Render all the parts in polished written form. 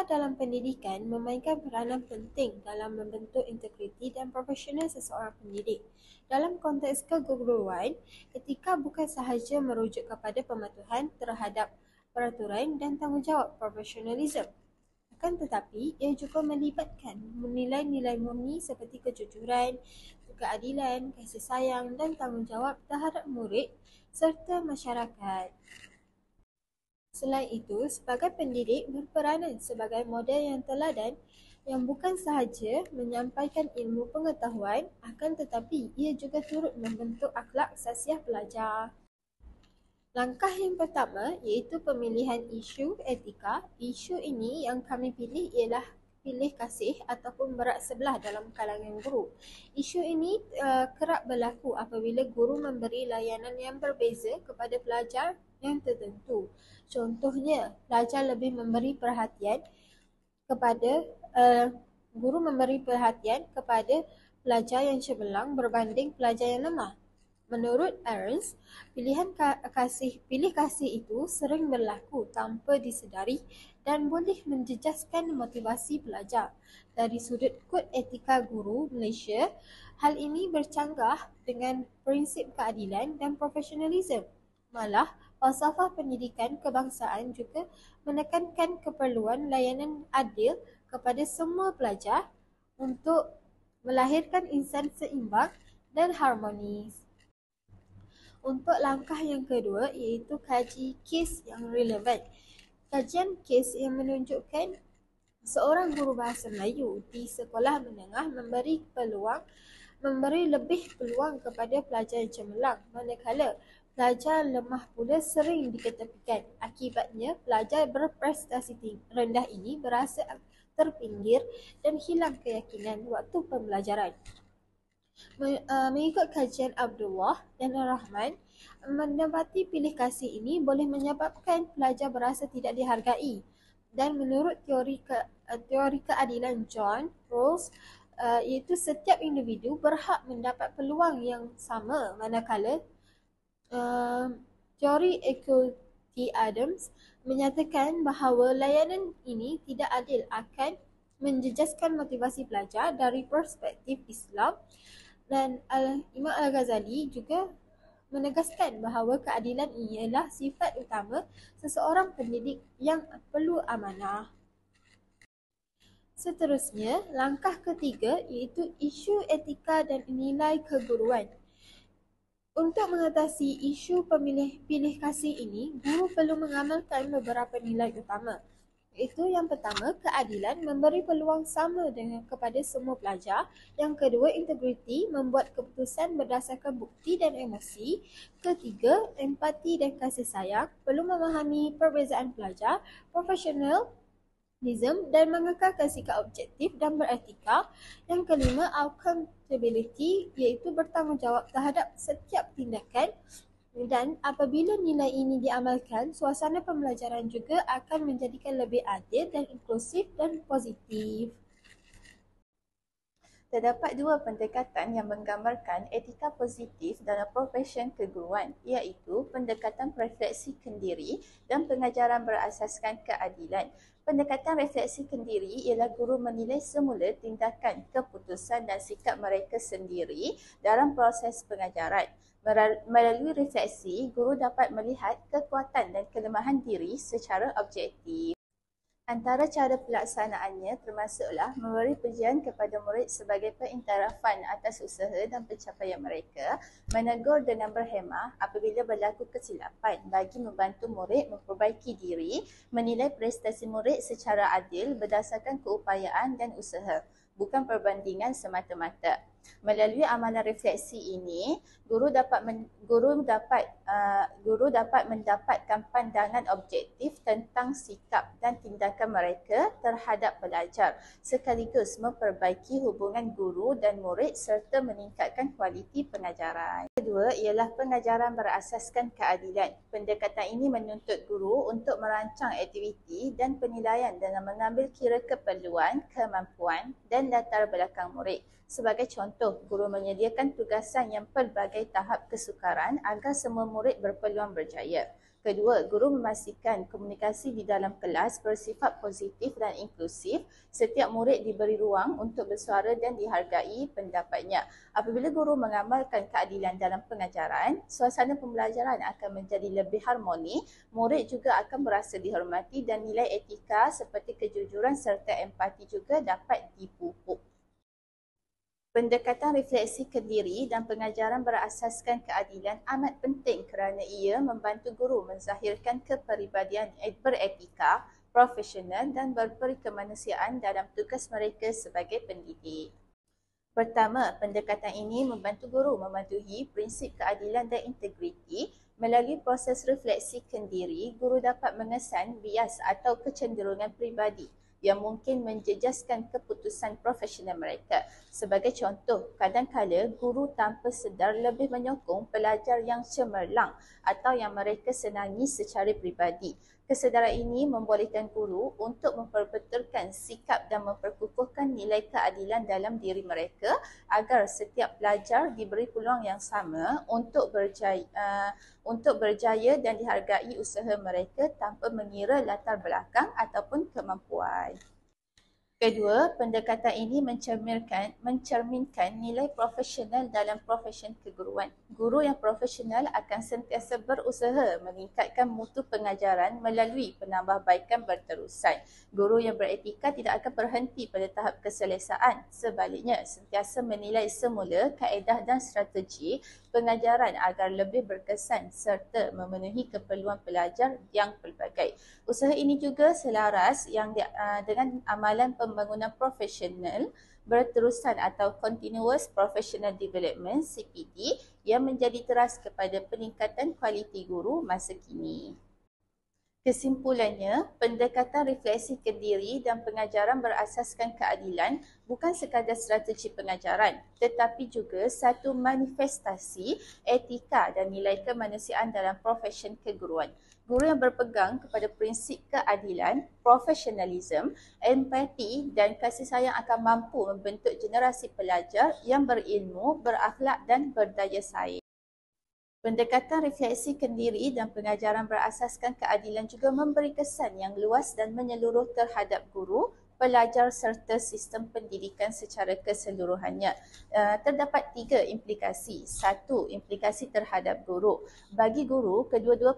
dalam pendidikan memainkan peranan penting dalam membentuk integriti dan profesional seseorang pendidik. Dalam konteks keguruan, etika bukan sahaja merujuk kepada pematuhan terhadap peraturan dan tanggungjawab profesionalisme. Akan tetapi, ia juga melibatkan nilai-nilai murni seperti kejujuran, keadilan, kasih sayang dan tanggungjawab terhadap murid serta masyarakat. Selain itu, sebagai pendidik berperanan sebagai model yang teladan yang bukan sahaja menyampaikan ilmu pengetahuan, akan tetapi ia juga turut membentuk akhlak sasiah pelajar. Langkah yang pertama iaitu pemilihan isu etika. Isu ini yang kami pilih ialah pilih kasih ataupun berat sebelah dalam kalangan guru. Isu ini kerap berlaku apabila guru memberi layanan yang berbeza kepada pelajar yang tertentu. Contohnya, pelajar lebih memberi perhatian kepada guru memberi perhatian kepada pelajar yang cemerlang berbanding pelajar yang lemah. Menurut Ernst, pilih kasih itu sering berlaku tanpa disedari dan boleh menjejaskan motivasi pelajar. Dari sudut kod etika guru Malaysia, hal ini bercanggah dengan prinsip keadilan dan profesionalisme. Malah, falsafah pendidikan kebangsaan juga menekankan keperluan layanan adil kepada semua pelajar untuk melahirkan insan seimbang dan harmonis. Untuk langkah yang kedua iaitu kaji kes yang relevan. Kajian kes yang menunjukkan seorang guru bahasa Melayu di sekolah menengah memberi lebih peluang kepada pelajar yang cemerlang, manakala pelajar lemah pula sering diketepikan. Akibatnya, pelajar berprestasi rendah ini berasa terpinggir dan hilang keyakinan waktu pembelajaran. Mengikut kajian Abdullah dan Rahman, menempati pilih kasih ini boleh menyebabkan pelajar berasa tidak dihargai. Dan menurut teori keadilan John Rawls, iaitu setiap individu berhak mendapat peluang yang sama, manakala teori Equality Adams menyatakan bahawa layanan ini tidak adil akan menjejaskan motivasi pelajar dari perspektif Islam. Dan Imam Al-Ghazali juga menegaskan bahawa keadilan ialah sifat utama seseorang pendidik yang perlu amanah. Seterusnya, langkah ketiga iaitu isu etika dan nilai keguruan. Untuk mengatasi isu pilih kasih ini, guru perlu mengamalkan beberapa nilai utama. Itu yang pertama, keadilan, memberi peluang sama kepada semua pelajar. Yang kedua, integriti, membuat keputusan berdasarkan bukti dan emosi. Ketiga, empati dan kasih sayang, perlu memahami perbezaan pelajar. Profesionalism dan mengekalkan sikap objektif dan beretika. Yang kelima, accountability, iaitu bertanggungjawab terhadap setiap tindakan. Dan apabila nilai ini diamalkan, suasana pembelajaran juga akan menjadikan lebih adil dan inklusif dan positif. Terdapat dua pendekatan yang menggambarkan etika positif dalam profesion keguruan, iaitu pendekatan refleksi kendiri dan pengajaran berasaskan keadilan. Pendekatan refleksi kendiri ialah guru menilai semula tindakan, keputusan dan sikap mereka sendiri dalam proses pengajaran. Melalui refleksi, guru dapat melihat kekuatan dan kelemahan diri secara objektif. Antara cara pelaksanaannya termasuklah memberi pujian kepada murid sebagai pengiktirafan atas usaha dan pencapaian mereka, menegur dengan berhemah apabila berlaku kesilapan bagi membantu murid memperbaiki diri, menilai prestasi murid secara adil berdasarkan keupayaan dan usaha, bukan perbandingan semata-mata. Melalui amalan refleksi ini, guru dapat mendapatkan pandangan objektif tentang sikap dan tindakan mereka terhadap pelajar, sekaligus memperbaiki hubungan guru dan murid serta meningkatkan kualiti pengajaran. Kedua ialah pengajaran berasaskan keadilan. Pendekatan ini menuntut guru untuk merancang aktiviti dan penilaian dalam mengambil kira keperluan, kemampuan dan latar belakang murid. Sebagai contoh, guru menyediakan tugasan yang pelbagai tahap kesukaran agar semua murid berpeluang berjaya. Kedua, guru memastikan komunikasi di dalam kelas bersifat positif dan inklusif. Setiap murid diberi ruang untuk bersuara dan dihargai pendapatnya. Apabila guru mengamalkan keadilan dalam pengajaran, suasana pembelajaran akan menjadi lebih harmoni, murid juga akan merasa dihormati dan nilai etika seperti kejujuran serta empati juga dapat dipupuk. Pendekatan refleksi kendiri dan pengajaran berasaskan keadilan amat penting kerana ia membantu guru menzahirkan kepribadian beretika, profesional dan berperi kemanusiaan dalam tugas mereka sebagai pendidik. Pertama, pendekatan ini membantu guru mematuhi prinsip keadilan dan integriti. Melalui proses refleksi kendiri, guru dapat mengesan bias atau kecenderungan pribadi yang mungkin menjejaskan keputusan profesional mereka. Sebagai contoh, kadang-kala guru tanpa sedar lebih menyokong pelajar yang cemerlang atau yang mereka senangi secara pribadi. Kesedaran ini membolehkan guru untuk memperbetulkan sikap dan memperkukuhkan nilai keadilan dalam diri mereka agar setiap pelajar diberi peluang yang sama untuk berjaya dan dihargai usaha mereka tanpa mengira latar belakang ataupun kemampuan. Kedua, pendekatan ini mencerminkan nilai profesional dalam profesion keguruan. Guru yang profesional akan sentiasa berusaha meningkatkan mutu pengajaran melalui penambahbaikan berterusan. Guru yang beretika tidak akan berhenti pada tahap keselesaan. Sebaliknya, sentiasa menilai semula kaedah dan strategi pengajaran agar lebih berkesan serta memenuhi keperluan pelajar yang pelbagai. Usaha ini juga selaras dengan amalan pembangunan profesional berterusan atau Continuous Professional Development (CPD) yang menjadi teras kepada peningkatan kualiti guru masa kini. Kesimpulannya, pendekatan refleksi kendiri dan pengajaran berasaskan keadilan bukan sekadar strategi pengajaran, tetapi juga satu manifestasi etika dan nilai kemanusiaan dalam profesion keguruan. Guru yang berpegang kepada prinsip keadilan, profesionalisme, empati dan kasih sayang akan mampu membentuk generasi pelajar yang berilmu, berakhlak dan berdaya saing. Pendekatan refleksi kendiri dan pengajaran berasaskan keadilan juga memberi kesan yang luas dan menyeluruh terhadap guru, pelajar serta sistem pendidikan secara keseluruhannya. Terdapat 3 implikasi. 1. Implikasi terhadap guru. Bagi guru, kedua-dua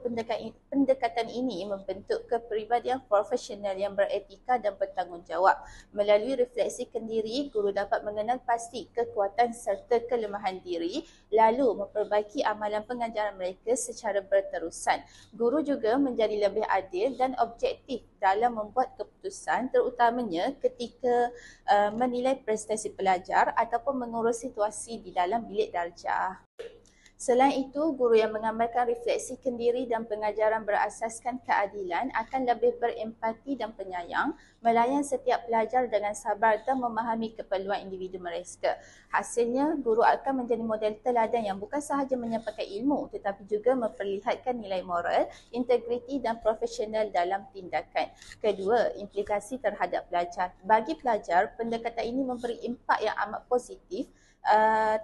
pendekatan ini membentuk kepribadian profesional yang beretika dan bertanggungjawab. Melalui refleksi kendiri, guru dapat mengenal pasti kekuatan serta kelemahan diri, lalu memperbaiki amalan pengajaran mereka secara berterusan. Guru juga menjadi lebih adil dan objektif dalam membuat keputusan, terutamanya ketika menilai prestasi pelajar ataupun mengurus situasi di dalam bilik darjah. Selain itu, guru yang mengamalkan refleksi kendiri dan pengajaran berasaskan keadilan akan lebih berempati dan penyayang, melayan setiap pelajar dengan sabar dan memahami keperluan individu mereka. Hasilnya, guru akan menjadi model teladan yang bukan sahaja menyampaikan ilmu tetapi juga memperlihatkan nilai moral, integriti dan profesional dalam tindakan. Kedua, implikasi terhadap pelajar. Bagi pelajar, pendekatan ini memberi impak yang amat positif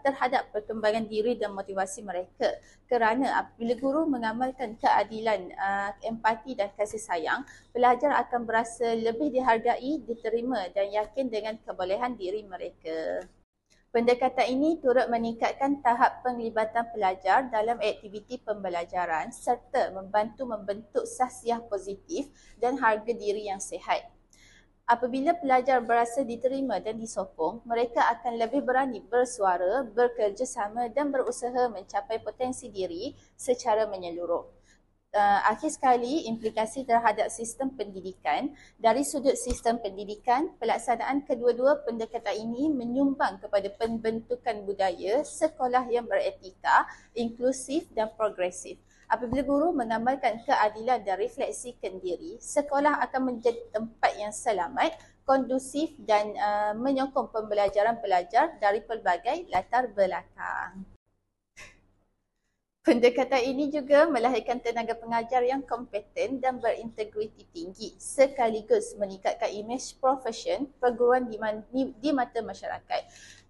terhadap perkembangan diri dan motivasi mereka. Kerana apabila guru mengamalkan keadilan, empati dan kasih sayang, pelajar akan berasa lebih dihargai, diterima dan yakin dengan kebolehan diri mereka. Pendekatan ini turut meningkatkan tahap penglibatan pelajar dalam aktiviti pembelajaran serta membantu membentuk sahsiah positif dan harga diri yang sihat. Apabila pelajar berasa diterima dan disokong, mereka akan lebih berani bersuara, bekerjasama dan berusaha mencapai potensi diri secara menyeluruh. Akhir sekali, implikasi terhadap sistem pendidikan. Dari sudut sistem pendidikan, pelaksanaan kedua-dua pendekatan ini menyumbang kepada pembentukan budaya sekolah yang beretika, inklusif dan progresif. Apabila guru mengamalkan keadilan dan refleksi kendiri, sekolah akan menjadi tempat yang selamat, kondusif dan menyokong pembelajaran pelajar dari pelbagai latar belakang. Pendekatan ini juga melahirkan tenaga pengajar yang kompeten dan berintegriti tinggi, sekaligus meningkatkan imej profesion perguruan di mata masyarakat.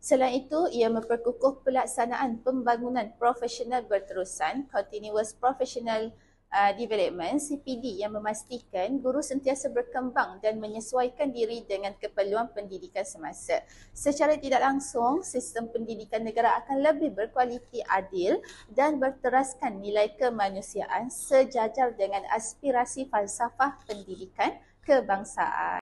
Selain itu, ia memperkukuh pelaksanaan pembangunan profesional berterusan, Continuous Professional Development CPD yang memastikan guru sentiasa berkembang dan menyesuaikan diri dengan keperluan pendidikan semasa. Secara tidak langsung, sistem pendidikan negara akan lebih berkualiti, adil dan berteraskan nilai kemanusiaan sejajar dengan aspirasi falsafah pendidikan kebangsaan.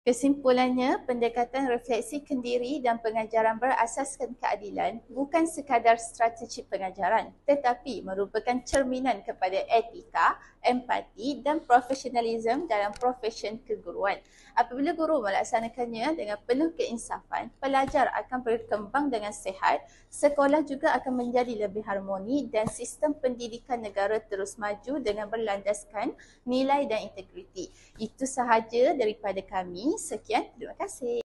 Kesimpulannya, pendekatan refleksi kendiri dan pengajaran berasaskan keadilan bukan sekadar strategi pengajaran tetapi merupakan cerminan kepada etika, empati dan profesionalisme dalam profesyen keguruan. Apabila guru melaksanakannya dengan penuh keinsafan, pelajar akan berkembang dengan sihat, sekolah juga akan menjadi lebih harmoni dan sistem pendidikan negara terus maju dengan berlandaskan nilai dan integriti. Itu sahaja daripada kami. Sekian, terima kasih.